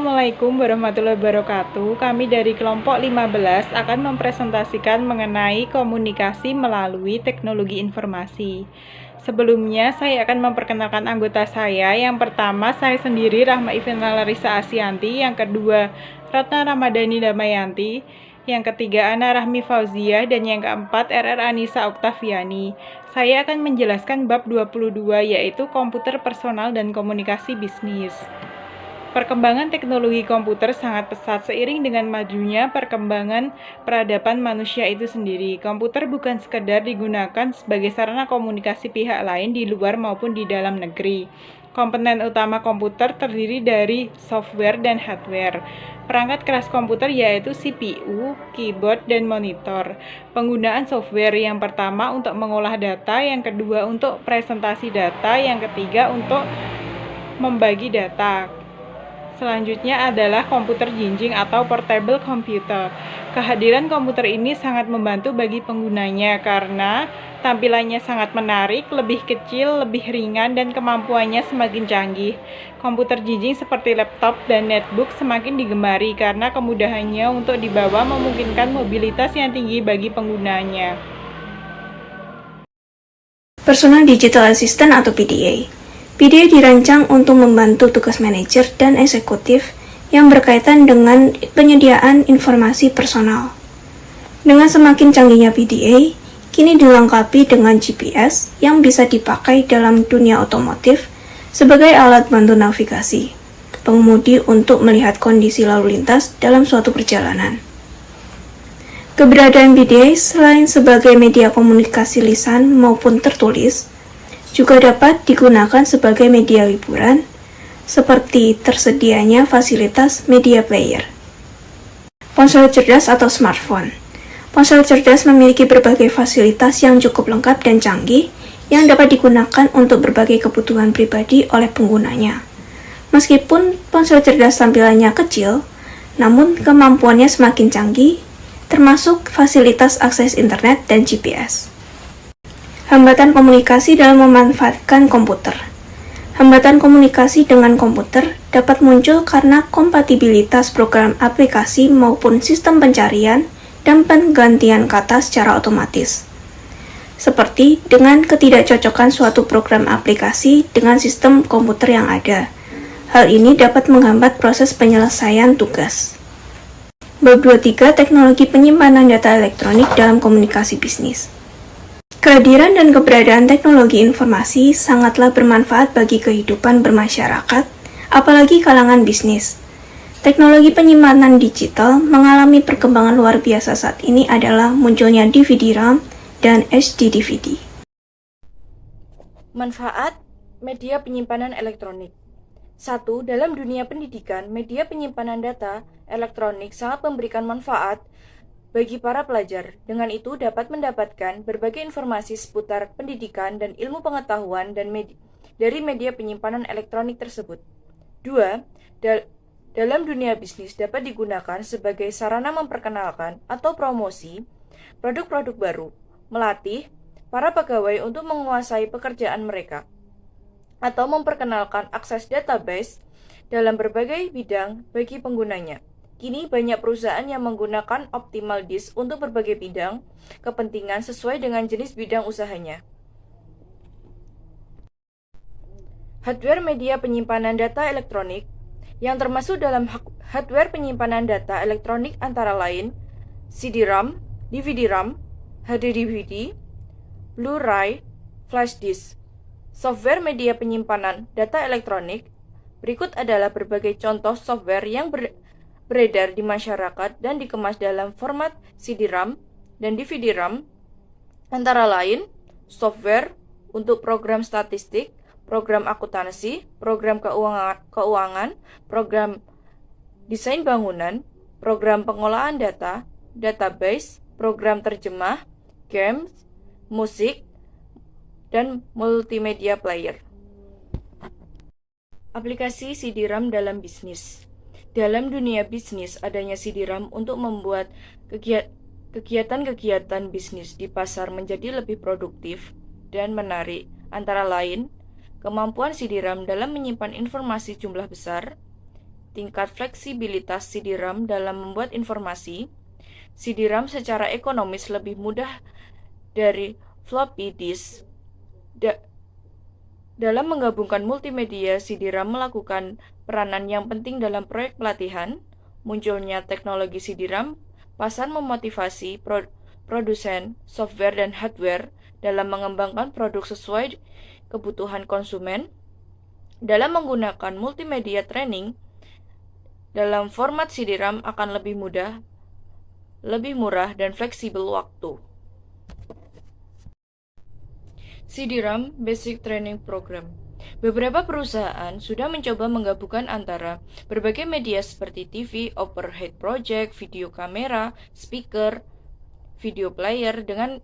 Assalamualaikum warahmatullahi wabarakatuh. Kami dari kelompok 15 akan mempresentasikan mengenai komunikasi melalui teknologi informasi. Sebelumnya, saya akan memperkenalkan anggota saya. Yang pertama, saya sendiri Rahma Ivana Larissa Asyanti. Yang kedua, Ratna Ramadhani Damayanti. Yang ketiga, Ana Rahmi Fauzia. Dan yang keempat, RR Anissa Oktaviani. Saya akan menjelaskan bab 22, yaitu komputer personal dan komunikasi bisnis. Perkembangan teknologi komputer sangat pesat seiring dengan majunya perkembangan peradaban manusia itu sendiri. Komputer bukan sekedar digunakan sebagai sarana komunikasi pihak lain di luar maupun di dalam negeri. Komponen utama komputer terdiri dari software dan hardware. Perangkat keras komputer yaitu CPU, keyboard, dan monitor. Penggunaan software yang pertama untuk mengolah data, yang kedua untuk presentasi data, yang ketiga untuk membagi data. Selanjutnya adalah komputer jinjing atau portable computer. Kehadiran komputer ini sangat membantu bagi penggunanya karena tampilannya sangat menarik, lebih kecil, lebih ringan, dan kemampuannya semakin canggih. Komputer jinjing seperti laptop dan netbook semakin digemari karena kemudahannya untuk dibawa memungkinkan mobilitas yang tinggi bagi penggunanya. Personal Digital Assistant atau PDA. PDA dirancang untuk membantu tugas manajer dan eksekutif yang berkaitan dengan penyediaan informasi personal. Dengan semakin canggihnya PDA, kini dilengkapi dengan GPS yang bisa dipakai dalam dunia otomotif sebagai alat bantu navigasi pengemudi untuk melihat kondisi lalu lintas dalam suatu perjalanan. Keberadaan PDA selain sebagai media komunikasi lisan maupun tertulis, juga dapat digunakan sebagai media hiburan, seperti tersedianya fasilitas media player. Ponsel cerdas atau smartphone. Ponsel cerdas memiliki berbagai fasilitas yang cukup lengkap dan canggih yang dapat digunakan untuk berbagai kebutuhan pribadi oleh penggunanya. Meskipun ponsel cerdas tampilannya kecil, namun kemampuannya semakin canggih, termasuk fasilitas akses internet dan GPS. Hambatan komunikasi dalam memanfaatkan komputer. Hambatan komunikasi dengan komputer dapat muncul karena kompatibilitas program aplikasi maupun sistem pencarian dan penggantian kata secara otomatis. Seperti dengan ketidakcocokan suatu program aplikasi dengan sistem komputer yang ada. Hal ini dapat menghambat proses penyelesaian tugas. Bab 23, teknologi penyimpanan data elektronik dalam komunikasi bisnis. Kehadiran dan keberadaan teknologi informasi sangatlah bermanfaat bagi kehidupan bermasyarakat, apalagi kalangan bisnis. Teknologi penyimpanan digital mengalami perkembangan luar biasa saat ini adalah munculnya DVD-RAM dan HD-DVD. Manfaat media penyimpanan elektronik. 1. Dalam dunia pendidikan, media penyimpanan data elektronik sangat memberikan manfaat bagi para pelajar. Dengan itu dapat mendapatkan berbagai informasi seputar pendidikan dan ilmu pengetahuan dari media penyimpanan elektronik tersebut. 2. Dalam dunia bisnis dapat digunakan sebagai sarana memperkenalkan atau promosi produk-produk baru, melatih para pegawai untuk menguasai pekerjaan mereka, atau memperkenalkan akses database dalam berbagai bidang bagi penggunanya. Kini banyak perusahaan yang menggunakan optimal disk untuk berbagai bidang kepentingan sesuai dengan jenis bidang usahanya. Hardware media penyimpanan data elektronik yang termasuk dalam hardware penyimpanan data elektronik antara lain CD-ROM, DVD-ROM, HD-DVD, Blu-ray, flash disk. Software media penyimpanan data elektronik berikut adalah berbagai contoh software yang beredar di masyarakat dan dikemas dalam format CD-ROM dan DVD-ROM, antara lain software untuk program statistik, program akuntansi, program keuangan, program desain bangunan, program pengolahan data, database, program terjemah, games, musik, dan multimedia player. Aplikasi CD-ROM dalam bisnis. Dalam dunia bisnis, adanya CD-ROM untuk membuat kegiatan-kegiatan bisnis di pasar menjadi lebih produktif dan menarik, antara lain kemampuan CD-ROM dalam menyimpan informasi jumlah besar, tingkat fleksibilitas CD-RAM dalam membuat informasi. CD-RAM secara ekonomis lebih mudah dari floppy disk. Dalam menggabungkan multimedia, CD-RAM melakukan peranan yang penting dalam proyek pelatihan. Munculnya teknologi CD-RAM pasar memotivasi produsen software dan hardware dalam mengembangkan produk sesuai kebutuhan konsumen. Dalam menggunakan multimedia training dalam format CD-RAM akan lebih mudah, lebih murah, dan fleksibel waktu. CD-RAM Basic Training Program. Beberapa perusahaan sudah mencoba menggabungkan antara berbagai media seperti TV, overhead project, video kamera, speaker, video player dengan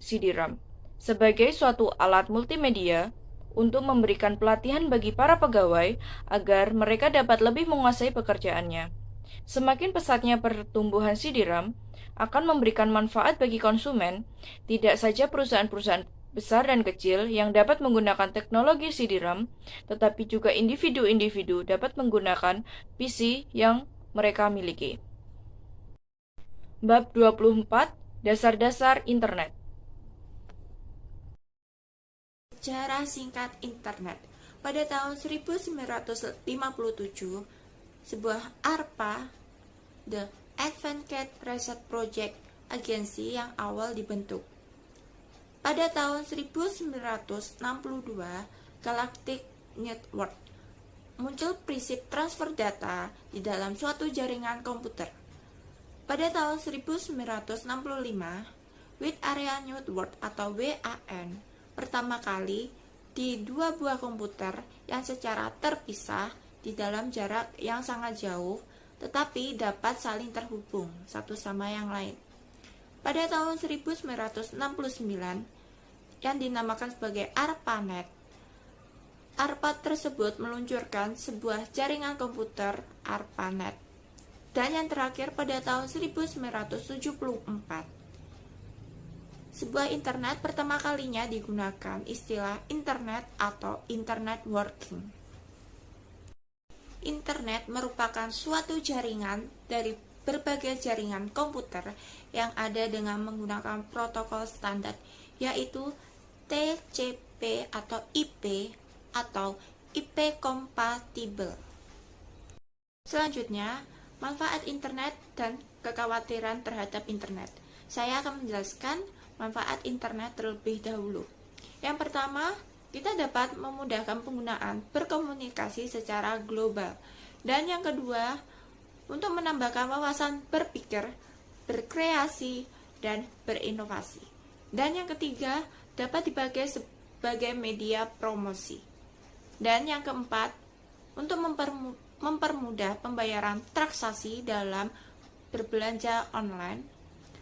CD-RAM sebagai suatu alat multimedia untuk memberikan pelatihan bagi para pegawai agar mereka dapat lebih menguasai pekerjaannya. Semakin pesatnya pertumbuhan CD-RAM akan memberikan manfaat bagi konsumen, tidak saja perusahaan-perusahaan besar dan kecil yang dapat menggunakan teknologi CD-RAM, tetapi juga individu-individu dapat menggunakan PC yang mereka miliki. Bab 24, Dasar-dasar Internet. Sejarah singkat Internet. Pada tahun 1957, sebuah ARPA, The Advanced Research Project Agency yang awal dibentuk. Pada tahun 1962, Galactic Network muncul prinsip transfer data di dalam suatu jaringan komputer. Pada tahun 1965, Wide Area Network atau WAN pertama kali di dua buah komputer yang secara terpisah di dalam jarak yang sangat jauh tetapi dapat saling terhubung satu sama yang lain. Pada tahun 1969, yang dinamakan sebagai ARPANET, ARPA tersebut meluncurkan sebuah jaringan komputer ARPANET. Dan yang terakhir pada tahun 1974, sebuah internet pertama kalinya digunakan istilah internet atau internet working. Internet merupakan suatu jaringan dari berbagai jaringan komputer yang ada dengan menggunakan protokol standar, yaitu TCP atau IP kompatibel. Selanjutnya, manfaat internet dan kekhawatiran terhadap internet. Saya akan menjelaskan manfaat internet terlebih dahulu. Yang pertama, kita dapat memudahkan penggunaan berkomunikasi secara global. Dan yang kedua, untuk menambahkan wawasan berpikir, berkreasi, dan berinovasi. Dan yang ketiga, dapat dipakai sebagai media promosi. Dan yang keempat, untuk mempermudah pembayaran transaksi dalam berbelanja online.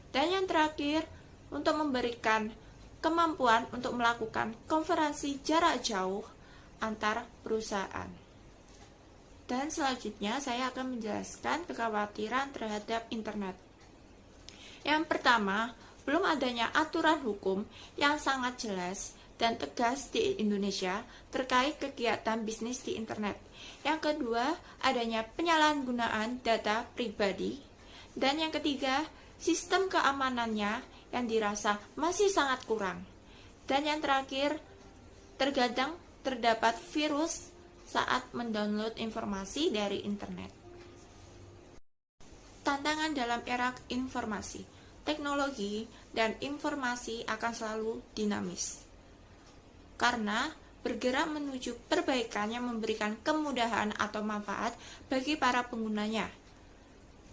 Dan yang terakhir, untuk memberikan kemampuan untuk melakukan konferensi jarak jauh antar perusahaan. Dan selanjutnya saya akan menjelaskan kekhawatiran terhadap internet. Yang pertama, belum adanya aturan hukum yang sangat jelas dan tegas di Indonesia terkait kegiatan bisnis di internet. Yang kedua, adanya penyalahgunaan data pribadi. Dan yang ketiga, sistem keamanannya yang dirasa masih sangat kurang. Dan yang terakhir, terkadang terdapat virus saat mendownload informasi dari internet. Tantangan dalam era informasi, teknologi, dan informasi akan selalu dinamis. Karena bergerak menuju perbaikan yang memberikan kemudahan atau manfaat bagi para penggunanya.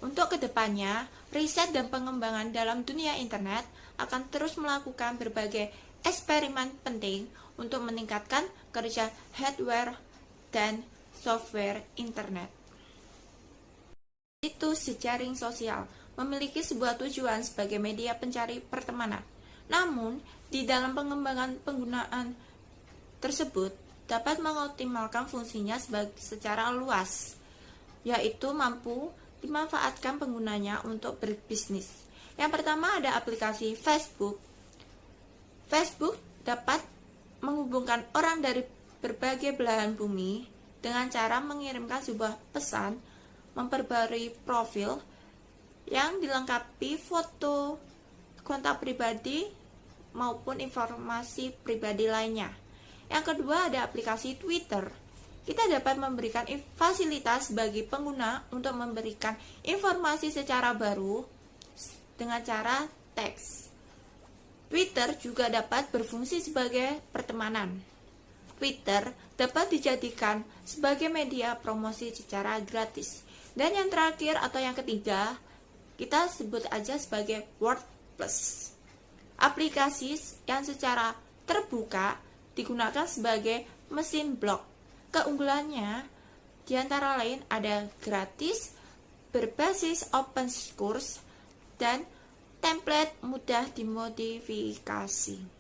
Untuk kedepannya, riset dan pengembangan dalam dunia internet akan terus melakukan berbagai eksperimen penting untuk meningkatkan kerja hardware dan software internet. Situs jejaring sosial memiliki sebuah tujuan sebagai media pencari pertemanan. Namun, di dalam pengembangan penggunaan tersebut dapat mengoptimalkan fungsinya secara luas, yaitu mampu dimanfaatkan penggunanya untuk berbisnis. Yang pertama ada aplikasi Facebook. Facebook dapat menghubungkan orang dari berbagai belahan bumi dengan cara mengirimkan sebuah pesan memperbarui profil yang dilengkapi foto, kontak pribadi, maupun informasi pribadi lainnya. Yang kedua ada aplikasi Twitter. Kita dapat memberikan fasilitas bagi pengguna untuk memberikan informasi secara baru dengan cara teks. Twitter juga dapat berfungsi sebagai pertemanan. Twitter dapat dijadikan sebagai media promosi secara gratis. Dan yang terakhir atau yang ketiga, kita sebut aja sebagai WordPress. Aplikasi yang secara terbuka digunakan sebagai mesin blog. Keunggulannya diantara lain ada gratis, berbasis open source, dan template mudah dimodifikasi.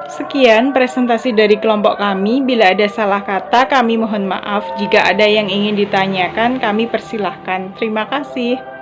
Sekian presentasi dari kelompok kami. Bila ada salah kata, kami mohon maaf. Jika ada yang ingin ditanyakan, kami persilahkan. Terima kasih.